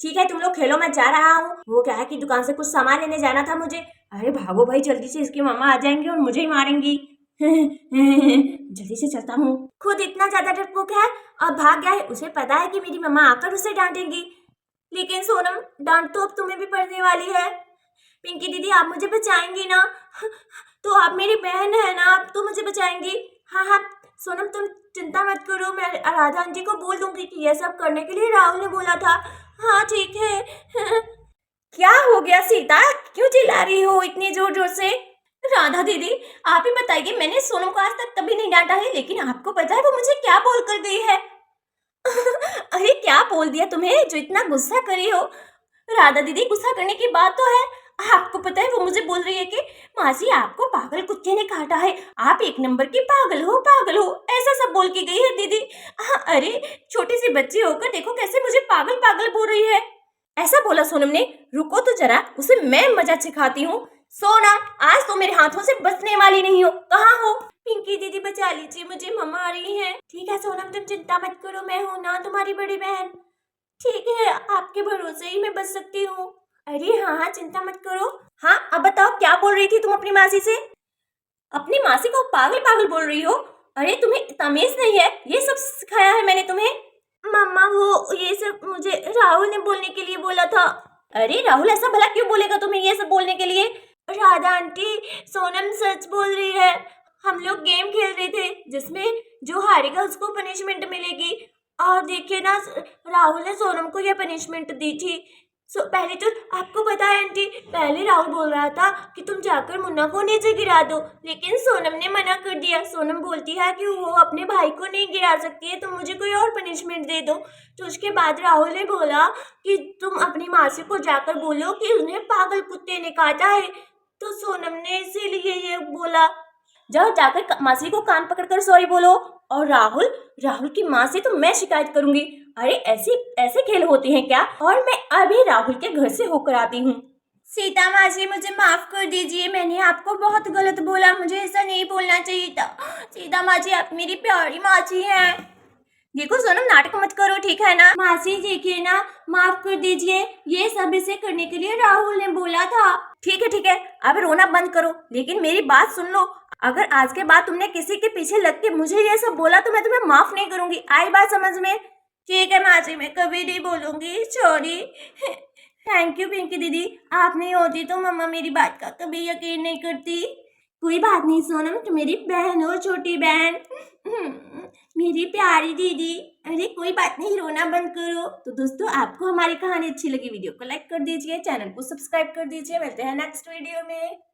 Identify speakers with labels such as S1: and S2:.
S1: ठीक है, तुम लोग खेलो, मैं जा रहा हूँ। वो क्या है कि दुकान से कुछ सामान लेने जाना था मुझे। अरे भागो भाई जल्दी से, इसकी मम्मा आ जाएंगी और मुझे ही मारेंगी। जल्दी से चलता हूँ। खुद इतना ज्यादा डरपोक है और भाग गया है, उसे पता है कि मेरी मम्मा आकर उसे डांटेंगी। लेकिन सोनम, डांट तो अब तुम्हें भी पड़ने वाली है। पिंकी दीदी आप मुझे बचाएंगी ना? तो आप मेरी बहन है ना, आप तो मुझे बचाएंगी। हाँ हाँ सोनम तुम चिंता मत करो, मैं राधा आंटी को बोल दूंगी कि ये सब करने के लिए राहुल ने बोला था। हाँ ठीक है। क्या हो गया सीता, क्यों चिल्ला रही हो इतनी जोर जोर से? राधा दीदी आप ही बताइए, मैंने सोनम को आज तक कभी नहीं डांटा है, लेकिन आपको पता है वो मुझे क्या बोल कर गई है? अरे क्या बोल दिया तुम्हें जो इतना गुस्सा करी हो? राधा दीदी गुस्सा करने की बात तो है, आपको पता है वो मुझे बोल रही है कि मासी आपको पागल कुत्ते ने काटा है, आप एक नंबर की पागल हो, ऐसा सब बोल के गई है दीदी। अरे छोटी सी बच्ची होकर देखो कैसे मुझे पागल पागल बोल रही है। ऐसा बोला सोनम ने? रुको तो जरा, उसे मैं मजा सिखाती हूँ। सोनम आज तो मेरे हाथों से बचने वाली नहीं हो, कहाँ हो? पिंकी दीदी बचा लीजिए मुझे, मम्मा आ रही है। ठीक है सोनम तुम चिंता मत करो, मैं हूँ ना तुम्हारी बड़ी बहन। ठीक है आपके भरोसे ही मैं बच सकती हूँ। अरे हाँ हाँ चिंता मत करो। हाँ अब बताओ क्या बोल रही थी तुम अपनी मासी से? अपनी मासी को पागल पागल बोल रही हो? अरे तुम्हें तमीज नहीं है, ये सब सिखाया है मैंने तुम्हें? मम्मा वो ये सब मुझे राहुल ने बोलने के लिए बोला था। अरे राहुल ऐसा भला क्यों बोलेगा तुम्हें ये सब बोलने के लिए? राधा आंटी सोनम सच बोल रही है, हम लोग गेम खेल रहे थे जिसमें जो हारेगा उसको पनिशमेंट मिलेगी। और देखिए ना राहुल ने सोनम को ये पनिशमेंट दी थी। पहले तो आपको पता है आंटी, पहले राहुल बोल रहा था कि तुम जाकर मुन्ना को नीचे गिरा दो, लेकिन सोनम ने मना कर दिया। सोनम बोलती है कि वो अपने भाई को नहीं गिरा सकती है, तो मुझे कोई और पनिशमेंट दे दो। तो उसके बाद राहुल ने बोला कि तुम अपनी मासी को जाकर बोलो कि उन्हें पागल कुत्ते ने काटा है। तो सोनम ने इसीलिए ये बोला। जाओ जाकर मासी को कान पकड़कर सॉरी बोलो। और राहुल की माँ से तो मैं शिकायत करूंगी। अरे ऐसे खेल होते हैं क्या? और मैं अभी राहुल के घर से होकर आती हूँ। सीता मासी मुझे माफ कर दीजिए, मैंने आपको बहुत गलत बोला, मुझे ऐसा नहीं बोलना चाहिए था। सीता मासी आप मेरी प्यारी मासी हैं। देखो सोनम नाटक मत करो, ठीक है ना? मासी देखिए ना, माफ कर दीजिए, ये सब इसे करने के लिए राहुल ने बोला था। ठीक है अब रोना बंद करो, लेकिन मेरी बात सुन लो। अगर आज के बाद तुमने किसी के पीछे लग के मुझे ये सब बोला तो मैं तुम्हें माफ नहीं करूंगी, आई बात समझ में? ठीक है मासी मैं कभी नहीं बोलूंगी, सॉरी। थैंक यू पिंकी दीदी, आप नहीं होती तो मम्मा मेरी बात का कभी यकीन नहीं करती। कोई बात नहीं सोनम, तुम मेरी बहन हो, छोटी बहन। मेरी प्यारी दीदी। अरे कोई बात नहीं, रोना बंद करो। तो दोस्तों आपको हमारी कहानी अच्छी लगी, वीडियो को लाइक कर दीजिए, चैनल को सब्सक्राइब कर दीजिए। मिलते हैं नेक्स्ट वीडियो में।